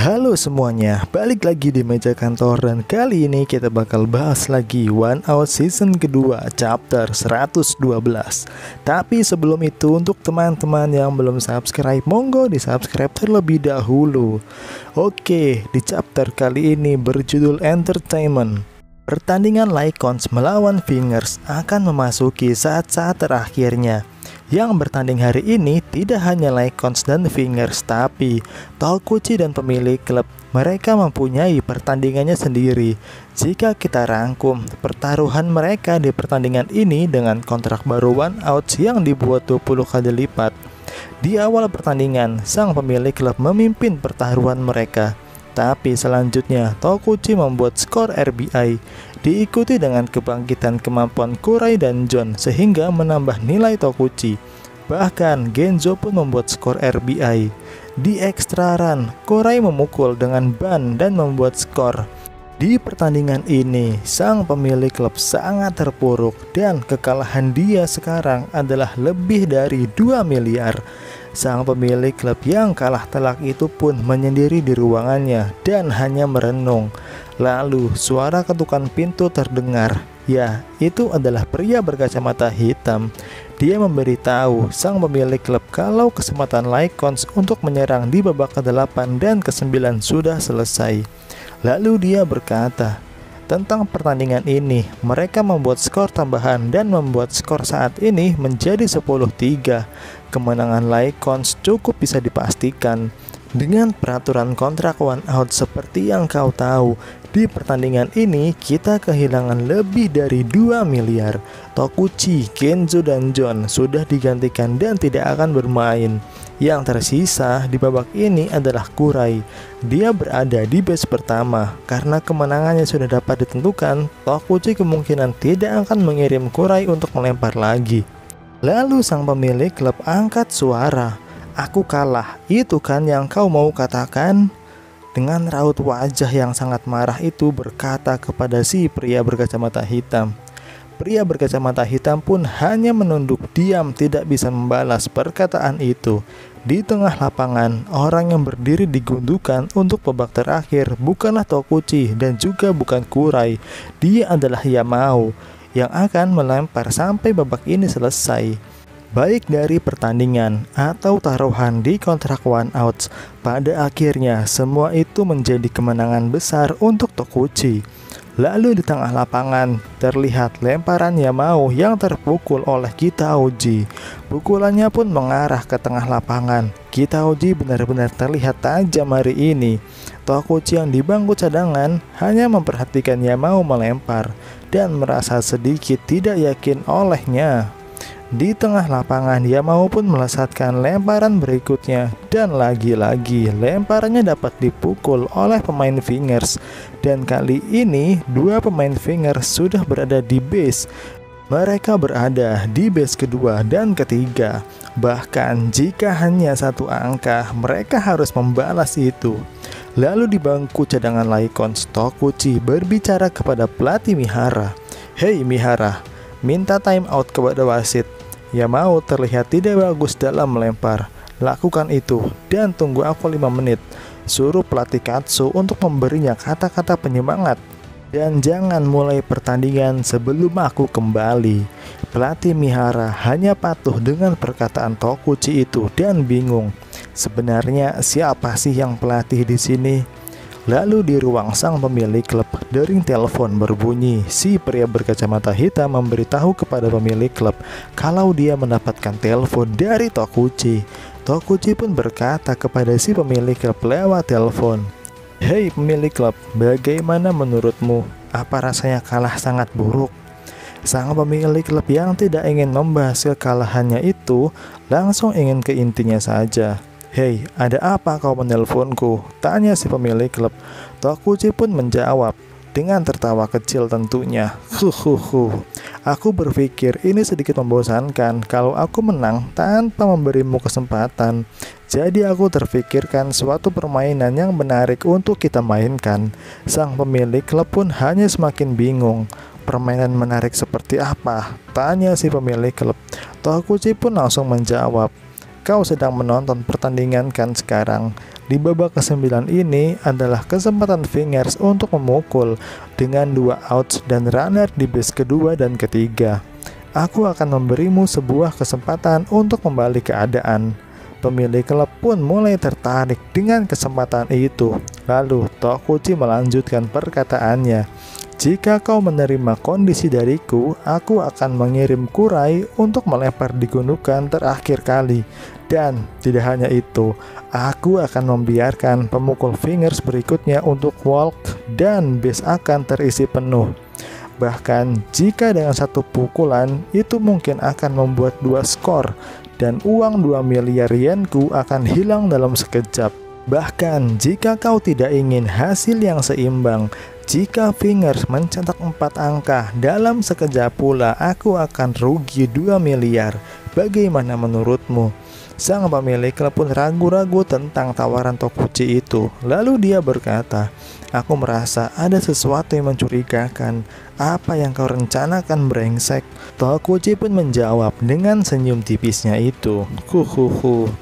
Halo semuanya, balik lagi di meja kantor dan kali ini kita bakal bahas lagi One Out season kedua chapter 112. Tapi sebelum itu untuk teman-teman yang belum subscribe, monggo di subscribe terlebih dahulu. Oke, di chapter kali ini berjudul Entertainment. Pertandingan Lycons melawan Fingers akan memasuki saat-saat terakhirnya. Yang bertanding hari ini tidak hanya Lycons dan Fingers, tapi Tokuchi dan pemilik klub mereka mempunyai pertandingannya sendiri. Jika kita rangkum pertaruhan mereka di pertandingan ini dengan kontrak baru One Out yang dibuat 20 kali lipat. Di awal pertandingan, sang pemilik klub memimpin pertaruhan mereka. Tapi selanjutnya Tokuchi membuat skor RBI, diikuti dengan kebangkitan kemampuan Kurai dan John sehingga menambah nilai Tokuchi. Bahkan Genzo pun membuat skor RBI. Di extra run, Kurai memukul dengan ban dan membuat skor. Di pertandingan ini, sang pemilik klub sangat terpuruk dan kekalahan dia sekarang adalah lebih dari 2 miliar. Sang pemilik klub yang kalah telak itu pun menyendiri di ruangannya dan hanya merenung. Lalu suara ketukan pintu terdengar. Ya, itu adalah pria berkacamata hitam. Dia memberitahu sang pemilik klub kalau kesempatan Lycons untuk menyerang di babak ke-8 dan ke-9 sudah selesai. Lalu dia berkata tentang pertandingan ini, mereka membuat skor tambahan dan membuat skor saat ini menjadi 10-3. Kemenangan Lycons cukup bisa dipastikan. Dengan peraturan kontrak One Out seperti yang kau tahu, di pertandingan ini kita kehilangan lebih dari 2 miliar. Tokuchi, Genzo, dan John sudah digantikan dan tidak akan bermain. Yang tersisa di babak ini adalah Kurai. Dia berada di base pertama. Karena kemenangannya sudah dapat ditentukan, Tokuchi kemungkinan tidak akan mengirim Kurai untuk melempar lagi. Lalu sang pemilik klub angkat suara. Aku kalah, itu kan yang kau mau katakan? Dengan raut wajah yang sangat marah itu berkata kepada si pria berkacamata hitam. Pria berkacamata hitam pun hanya menunduk diam, tidak bisa membalas perkataan itu. Di tengah lapangan, orang yang berdiri di gundukan untuk babak terakhir bukanlah Tokuchi dan juga bukan Kurai. Dia adalah Yamao yang akan melempar sampai babak ini selesai. Baik dari pertandingan atau taruhan di kontrak One Out, pada akhirnya semua itu menjadi kemenangan besar untuk Tokuchi. Lalu di tengah lapangan terlihat lemparan Yamao yang terpukul oleh Kitaoji. Pukulannya pun mengarah ke tengah lapangan. Kitaoji benar-benar terlihat tajam hari ini. Tokuchi yang di bangku cadangan hanya memperhatikan Yamao melempar dan merasa sedikit tidak yakin olehnya. Di tengah lapangan, Yamao pun melesatkan lemparan berikutnya dan lagi-lagi lemparannya dapat dipukul oleh pemain Fingers. Dan kali ini dua pemain Fingers sudah berada di base. Mereka berada di base kedua dan ketiga. Bahkan jika hanya satu angka, mereka harus membalas itu. Lalu di bangku cadangan Lycons, Tokuchi berbicara kepada pelatih Mihara. Hei Mihara, minta time out kepada wasit. Yamao terlihat tidak bagus dalam melempar. Lakukan itu dan tunggu aku 5 menit. Suruh pelatih Katsu untuk memberinya kata-kata penyemangat. Dan jangan mulai pertandingan sebelum aku kembali. Pelatih Mihara hanya patuh dengan perkataan Tokuchi itu dan bingung. Sebenarnya siapa sih yang pelatih di sini? Lalu di ruang sang pemilik klub, dering telepon berbunyi. Si pria berkacamata hitam memberitahu kepada pemilik klub kalau dia mendapatkan telepon dari Tokuchi. Tokuchi pun berkata kepada si pemilik klub lewat telepon. Hei pemilik klub, bagaimana menurutmu? Apa rasanya kalah sangat buruk? Sang pemilik klub yang tidak ingin membahas kekalahannya itu langsung ingin ke intinya saja. Hei, ada apa kau menelponku? Tanya si pemilik klub. Tokuchi pun menjawab dengan tertawa kecil tentunya. Aku berpikir ini sedikit membosankan kalau aku menang tanpa memberimu kesempatan. Jadi aku terpikirkan suatu permainan yang menarik untuk kita mainkan. Sang pemilik klub pun hanya semakin bingung. Permainan menarik seperti apa? Tanya si pemilik klub. Tokuchi pun langsung menjawab. Kau sedang menonton pertandingan kan sekarang? Di babak ke-9 ini adalah kesempatan Fingers untuk memukul dengan 2 outs dan runner di base kedua dan ketiga. Aku akan memberimu sebuah kesempatan untuk membalik keadaan. Pemilik klub pun mulai tertarik dengan kesempatan itu. Lalu Tokuchi melanjutkan perkataannya, "Jika kau menerima kondisi dariku, aku akan mengirim Kurai untuk melempar di gundukan terakhir kali. Dan tidak hanya itu, aku akan membiarkan pemukul Fingers berikutnya untuk walk dan base akan terisi penuh. Bahkan jika dengan satu pukulan itu mungkin akan membuat 2 skor dan uang 2 miliar yenku akan hilang dalam sekejap. Bahkan jika kau tidak ingin hasil yang seimbang, jika Fingers mencetak 4 angka dalam sekejap pula aku akan rugi 2 miliar. Bagaimana menurutmu?" Sang pemilik klub pun ragu-ragu tentang tawaran Tokuchi itu. Lalu dia berkata, "Aku merasa ada sesuatu yang mencurigakan. Apa yang kau rencanakan, brengsek?" Tokuchi pun menjawab dengan senyum tipisnya itu,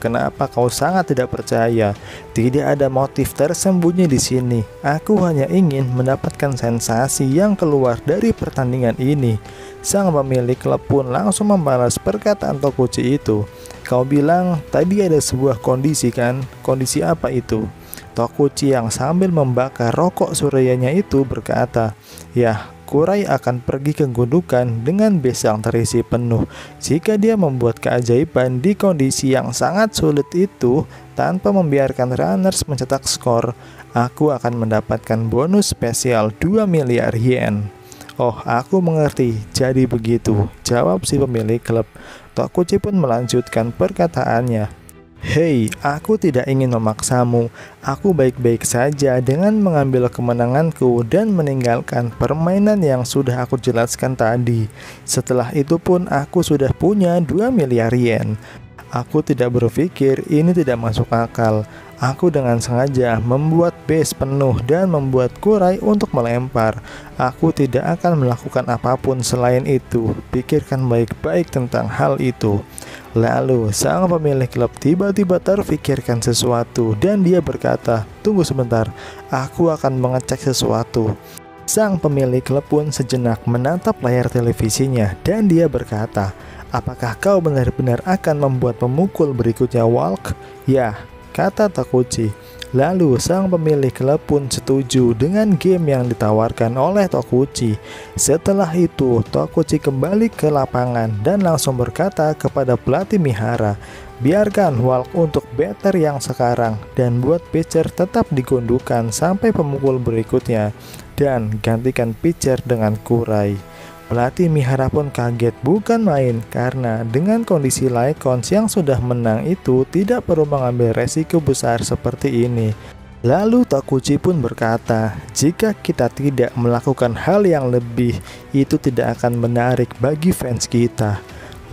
"Kenapa kau sangat tidak percaya? Tidak ada motif tersembunyi di sini. Aku hanya ingin mendapatkan sensasi yang keluar dari pertandingan ini." Sang pemilik klub pun langsung membalas perkataan Tokuchi itu, "Kau bilang tadi ada sebuah kondisi kan? Kondisi apa itu?" Tokuchi yang sambil membakar rokok suryanya itu berkata, "Ya, Kurai akan pergi ke gundukan dengan base yang terisi penuh. Jika dia membuat keajaiban di kondisi yang sangat sulit itu tanpa membiarkan runners mencetak skor, aku akan mendapatkan bonus spesial 2 miliar yen." "Oh, aku mengerti, jadi begitu," jawab si pemilik klub. Tokuchi pun melanjutkan perkataannya, "Hei, aku tidak ingin memaksamu. Aku baik-baik saja dengan mengambil kemenanganku dan meninggalkan permainan yang sudah aku jelaskan tadi. Setelah itu pun aku sudah punya 2 miliar yen. Aku tidak berpikir ini tidak masuk akal. Aku dengan sengaja membuat base penuh dan membuat Kurai untuk melempar. Aku tidak akan melakukan apapun selain itu. Pikirkan baik-baik tentang hal itu." Lalu sang pemilik klub tiba-tiba terfikirkan sesuatu dan dia berkata, "Tunggu sebentar, aku akan mengecek sesuatu." Sang pemilik klub pun sejenak menatap layar televisinya dan dia berkata, "Apakah kau benar-benar akan membuat pemukul berikutnya walk?" "Ya," kata Tokuchi. Lalu sang pemilik klub pun setuju dengan game yang ditawarkan oleh Tokuchi. Setelah itu Tokuchi kembali ke lapangan dan langsung berkata kepada pelatih Mihara, "Biarkan walk untuk batter yang sekarang dan buat pitcher tetap digundukan sampai pemukul berikutnya dan gantikan pitcher dengan Kurai." Pelatih Mihara pun kaget bukan main karena dengan kondisi Lycons yang sudah menang itu tidak perlu mengambil resiko besar seperti ini. Lalu Tokuchi pun berkata, "Jika kita tidak melakukan hal yang lebih, itu tidak akan menarik bagi fans kita."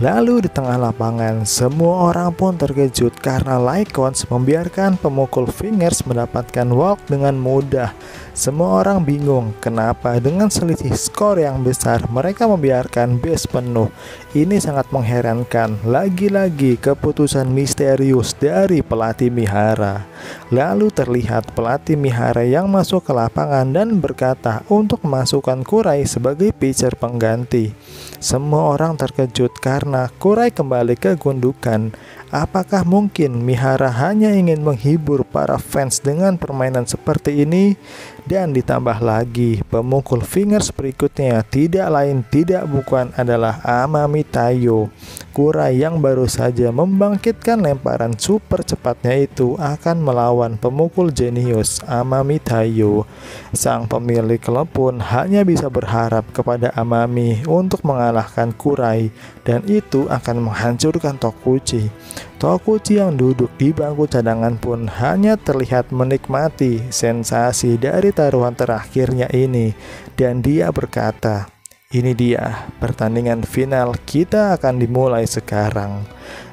Lalu di tengah lapangan, semua orang pun terkejut karena Lycons membiarkan pemukul Fingers mendapatkan walk dengan mudah. Semua orang bingung kenapa dengan selisih skor yang besar mereka membiarkan base penuh. Ini sangat mengherankan, lagi-lagi keputusan misterius dari pelatih Mihara. Lalu terlihat pelatih Mihara yang masuk ke lapangan dan berkata untuk memasukkan Kurai sebagai pitcher pengganti. Semua orang terkejut karena Kurai kembali ke gundukan. Apakah mungkin Mihara hanya ingin menghibur para fans dengan permainan seperti ini? Dan ditambah lagi, pemukul Fingers berikutnya tidak lain tidak bukan adalah Amami Taiyo. Kurai yang baru saja membangkitkan lemparan super cepatnya itu akan melawan pemukul jenius Amami Taiyo. Sang pemilik klub pun hanya bisa berharap kepada Amami untuk mengalahkan Kurai, dan itu akan menghancurkan Tokuchi. Tokuchi yang duduk di bangku cadangan pun hanya terlihat menikmati sensasi dari taruhan terakhirnya ini, dan dia berkata, "Ini dia, pertandingan final kita akan dimulai sekarang."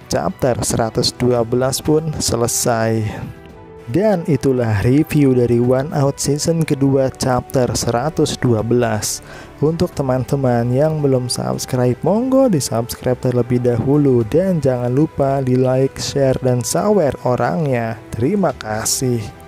Chapter 112 pun selesai. Dan itulah review dari One Out season kedua chapter 112. Untuk teman-teman yang belum subscribe, monggo di subscribe terlebih dahulu. Dan jangan lupa di like, share, dan sawer orangnya. Terima kasih.